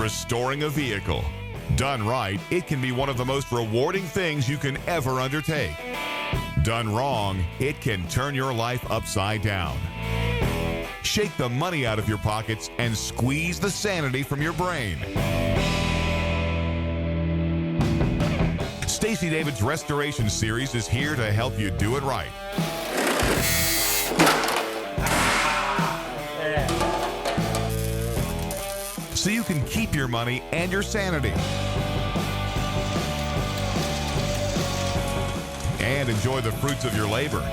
Restoring a vehicle. Done right, it can be one of the most rewarding things you can ever undertake. Done wrong, it can turn your life upside down. Shake the money out of your pockets and squeeze the sanity from your brain. Stacey David's Restoration Series is here to help you do it right. So you can keep your money and your sanity. And enjoy the fruits of your labor.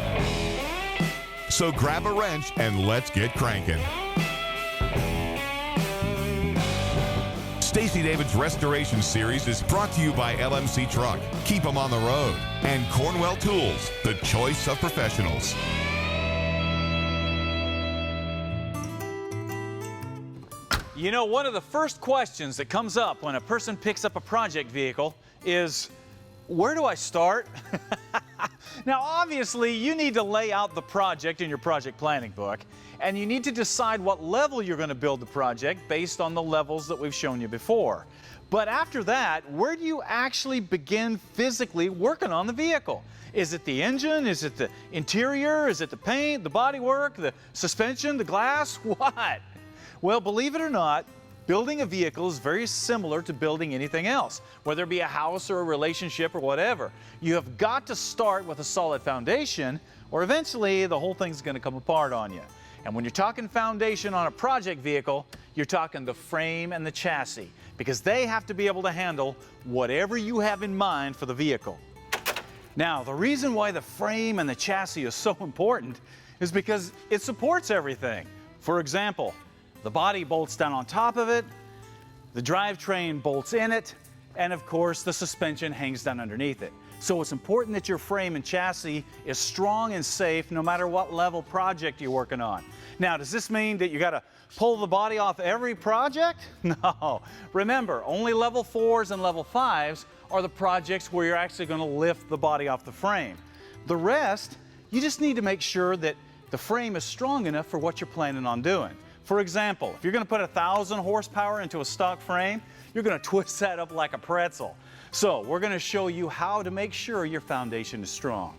So grab a wrench and let's get cranking. Stacey David's Restoration Series is brought to you by LMC Truck, Keep 'em on the road, and Cornwell Tools, the choice of professionals. You know, one of the first questions that comes up when a person picks up a project vehicle is, where do I start? Now, obviously, you need to lay out the project in your project planning book, and you need to decide what level you're going to build the project based on the levels that we've shown you before. But after that, where do you actually begin physically working on the vehicle? Is it the engine? Is it the interior? Is it the paint, the bodywork, the suspension, the glass? What? Well, believe it or not, building a vehicle is very similar to building anything else, whether it be a house or a relationship or whatever. You have got to start with a solid foundation, or eventually the whole thing's going to come apart on you. And when you're talking foundation on a project vehicle, you're talking the frame and the chassis, because they have to be able to handle whatever you have in mind for the vehicle. Now, the reason why the frame and the chassis is so important is because it supports everything. For example, the body bolts down on top of it, the drivetrain bolts in it, and of course the suspension hangs down underneath it. So it's important that your frame and chassis is strong and safe no matter what level project you're working on. Now, does this mean that you got to pull the body off every project? No. Remember, only level 4s and level 5s are the projects where you're actually going to lift the body off the frame. The rest, you just need to make sure that the frame is strong enough for what you're planning on doing. For example, if you're going to put 1,000 horsepower into a stock frame, you're going to twist that up like a pretzel. So we're going to show you how to make sure your foundation is strong.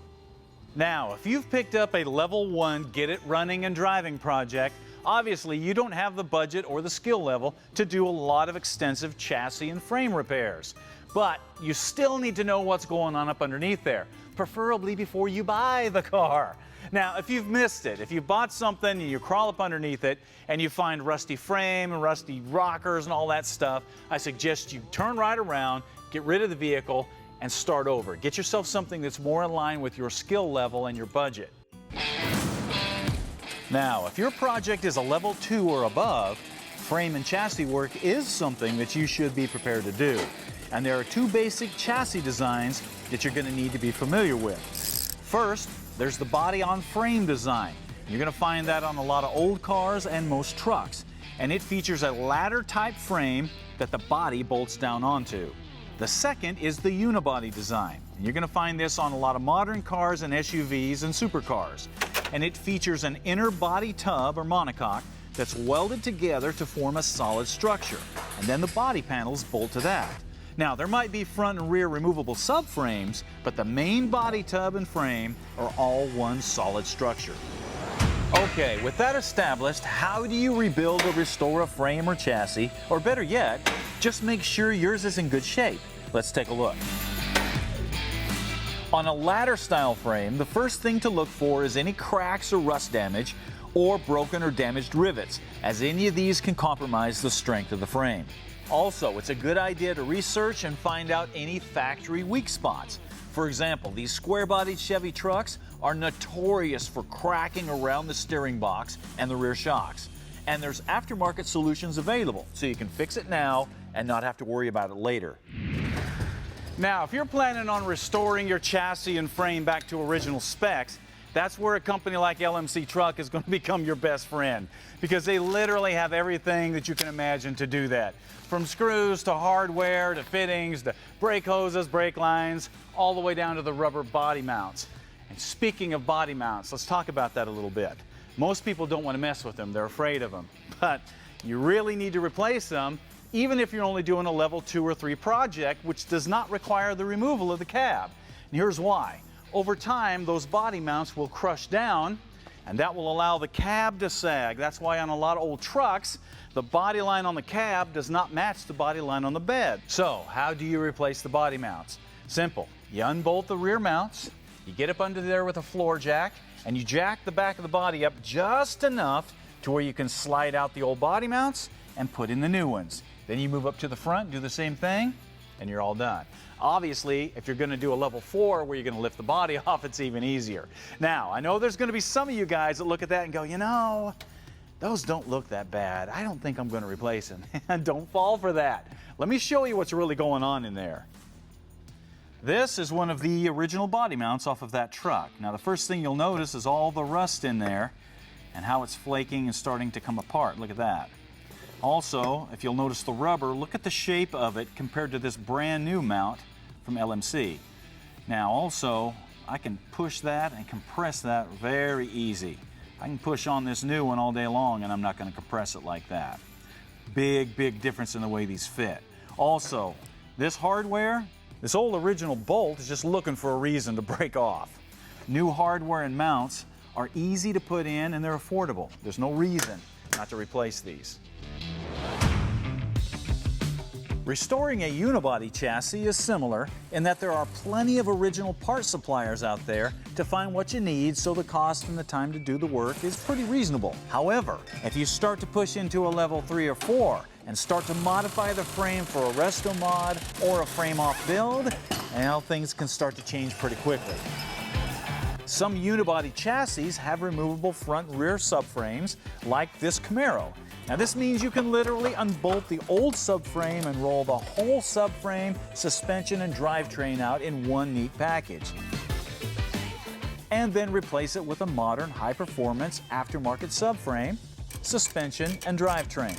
Now, if you've picked up a level 1 get it running and driving project, obviously you don't have the budget or the skill level to do a lot of extensive chassis and frame repairs. But you still need to know what's going on up underneath there, preferably before you buy the car. Now, if you've missed it, if you bought something and you crawl up underneath it and you find rusty frame and rusty rockers and all that stuff, I suggest you turn right around, get rid of the vehicle, and start over. Get yourself something that's more in line with your skill level and your budget. Now, if your project is a level 2 or above, frame and chassis work is something that you should be prepared to do. And there are 2 basic chassis designs that you're going to need to be familiar with. First, there's the body-on-frame design. You're going to find that on a lot of old cars and most trucks. And it features a ladder-type frame that the body bolts down onto. The second is the unibody design. And you're going to find this on a lot of modern cars and SUVs and supercars. And it features an inner body tub or monocoque that's welded together to form a solid structure. And then the body panels bolt to that. Now, there might be front and rear removable subframes, but the main body tub and frame are all one solid structure. Okay, with that established, how do you rebuild or restore a frame or chassis? Or better yet, just make sure yours is in good shape. Let's take a look. On a ladder style frame, the first thing to look for is any cracks or rust damage or broken or damaged rivets, as any of these can compromise the strength of the frame. Also, it's a good idea to research and find out any factory weak spots. For example, these square-bodied Chevy trucks are notorious for cracking around the steering box and the rear shocks. And there's aftermarket solutions available, so you can fix it now and not have to worry about it later. Now, if you're planning on restoring your chassis and frame back to original specs, that's where a company like LMC Truck is going to become your best friend, because they literally have everything that you can imagine to do that. From screws to hardware to fittings to brake hoses, brake lines, all the way down to the rubber body mounts. And speaking of body mounts, let's talk about that a little bit. Most people don't want to mess with them. They're afraid of them. But you really need to replace them even if you're only doing a level 2 or 3 project, which does not require the removal of the cab. And here's why. Over time, those body mounts will crush down, and that will allow the cab to sag. That's why on a lot of old trucks, the body line on the cab does not match the body line on the bed. So, how do you replace the body mounts? Simple. You unbolt the rear mounts, you get up under there with a floor jack, and you jack the back of the body up just enough to where you can slide out the old body mounts and put in the new ones. Then you move up to the front, do the same thing, and you're all done. Obviously, if you're going to do a level 4 where you're going to lift the body off, it's even easier. Now, I know there's going to be some of you guys that look at that and go, you know, those don't look that bad. I don't think I'm going to replace them. Don't fall for that. Let me show you what's really going on in there. This is one of the original body mounts off of that truck. Now, the first thing you'll notice is all the rust in there and how it's flaking and starting to come apart. Look at that. Also, if you'll notice the rubber, look at the shape of it compared to this brand new mount from LMC. Now also, I can push that and compress that very easy. I can push on this new one all day long and I'm not going to compress it like that. Big, big difference in the way these fit. Also, this hardware, this old original bolt is just looking for a reason to break off. New hardware and mounts are easy to put in and they're affordable. There's no reason not to replace these. Restoring a unibody chassis is similar in that there are plenty of original part suppliers out there to find what you need, so the cost and the time to do the work is pretty reasonable. However, if you start to push into a level 3 or 4 and start to modify the frame for a resto mod or a frame off build, well, things can start to change pretty quickly. Some unibody chassis have removable front rear subframes like this Camaro. Now this means you can literally unbolt the old subframe and roll the whole subframe, suspension, and drivetrain out in one neat package. And then replace it with a modern, high-performance aftermarket subframe, suspension, and drivetrain.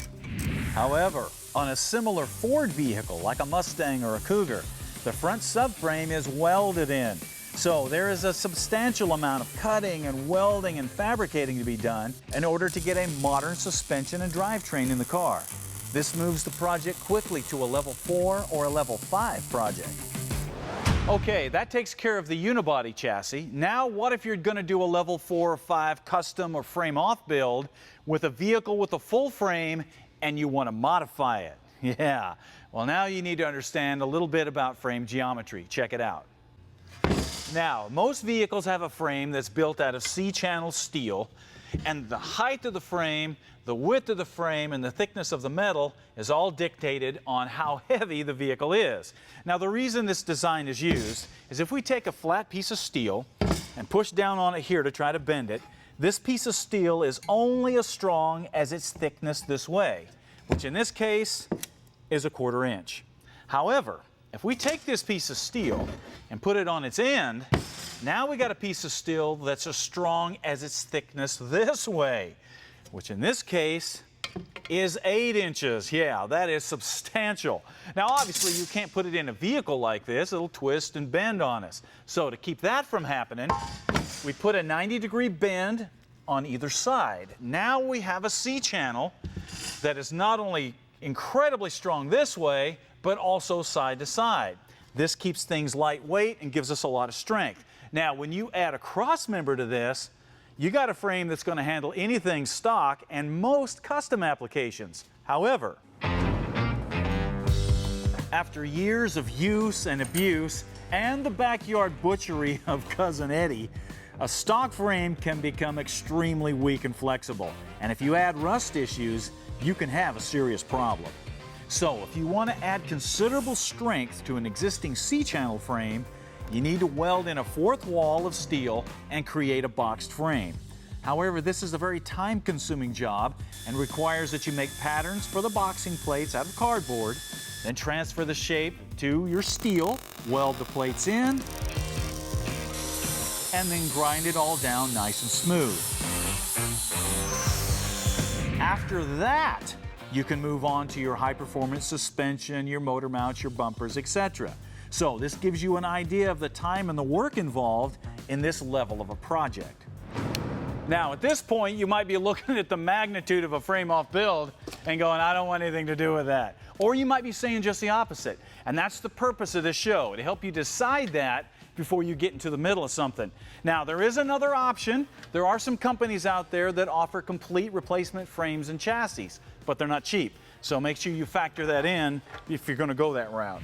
However, on a similar Ford vehicle like a Mustang or a Cougar, the front subframe is welded in. So there is a substantial amount of cutting and welding and fabricating to be done in order to get a modern suspension and drivetrain in the car. This moves the project quickly to a level 4 or a level 5 project. Okay, that takes care of the unibody chassis. Now what if you're going to do a level 4 or 5 custom or frame off build with a vehicle with a full frame and you want to modify it? Yeah, well now you need to understand a little bit about frame geometry. Check it out. Now, most vehicles have a frame that's built out of C-channel steel, and the height of the frame, the width of the frame, and the thickness of the metal is all dictated on how heavy the vehicle is. Now, the reason this design is used is if we take a flat piece of steel and push down on it here to try to bend it, this piece of steel is only as strong as its thickness this way, which in this case is a 1/4 inch. However, if we take this piece of steel and put it on its end, now we got a piece of steel that's as strong as its thickness this way, which in this case is 8 inches. Yeah, that is substantial. Now, obviously, you can't put it in a vehicle like this. It'll twist and bend on us. So to keep that from happening, we put a 90-degree bend on either side. Now we have a C-channel that is not only incredibly strong this way, but also side to side. This keeps things lightweight and gives us a lot of strength. Now, when you add a cross member to this, you got a frame that's going to handle anything stock and most custom applications. However, after years of use and abuse and the backyard butchery of Cousin Eddie, a stock frame can become extremely weak and flexible. And if you add rust issues, you can have a serious problem. So if you want to add considerable strength to an existing C-channel frame, you need to weld in a 4th wall of steel and create a boxed frame. However, this is a very time-consuming job and requires that you make patterns for the boxing plates out of cardboard, then transfer the shape to your steel, weld the plates in, and then grind it all down nice and smooth. After that, you can move on to your high-performance suspension, your motor mounts, your bumpers, etc. So this gives you an idea of the time and the work involved in this level of a project. Now, at this point, you might be looking at the magnitude of a frame-off build and going, I don't want anything to do with that. Or you might be saying just the opposite. And that's the purpose of this show, to help you decide that before you get into the middle of something. Now, there is another option. There are some companies out there that offer complete replacement frames and chassis, but they're not cheap. So make sure you factor that in if you're going to go that route.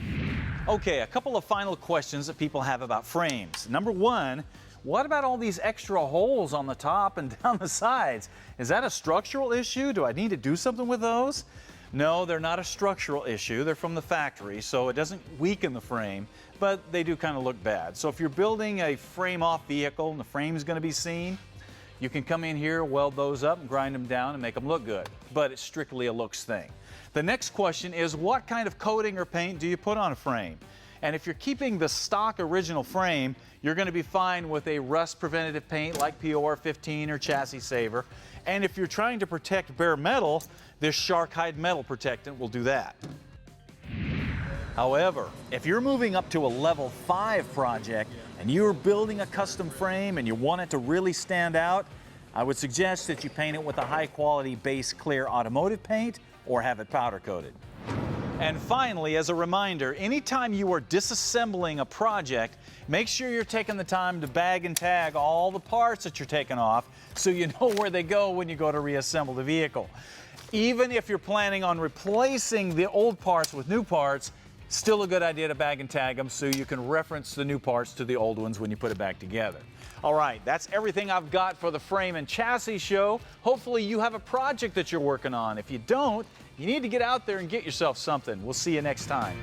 Okay, a couple of final questions that people have about frames. Number one, what about all these extra holes on the top and down the sides? Is that a structural issue? Do I need to do something with those? No, they're not a structural issue. They're from the factory, so it doesn't weaken the frame, but they do kind of look bad. So if you're building a frame-off vehicle and the frame is going to be seen, you can come in here, weld those up, and grind them down and make them look good. But it's strictly a looks thing. The next question is, what kind of coating or paint do you put on a frame? And if you're keeping the stock original frame, you're going to be fine with a rust preventative paint like POR 15 or Chassis Saver. And if you're trying to protect bare metal, this shark hide metal protectant will do that. However, if you're moving up to a level 5 project and you're building a custom frame and you want it to really stand out, I would suggest that you paint it with a high quality base clear automotive paint or have it powder coated. And finally, as a reminder, anytime you are disassembling a project, make sure you're taking the time to bag and tag all the parts that you're taking off so you know where they go when you go to reassemble the vehicle. Even if you're planning on replacing the old parts with new parts, still a good idea to bag and tag them so you can reference the new parts to the old ones when you put it back together. All right, that's everything I've got for the Frame and Chassis Show. Hopefully you have a project that you're working on. If you don't, you need to get out there and get yourself something. We'll see you next time.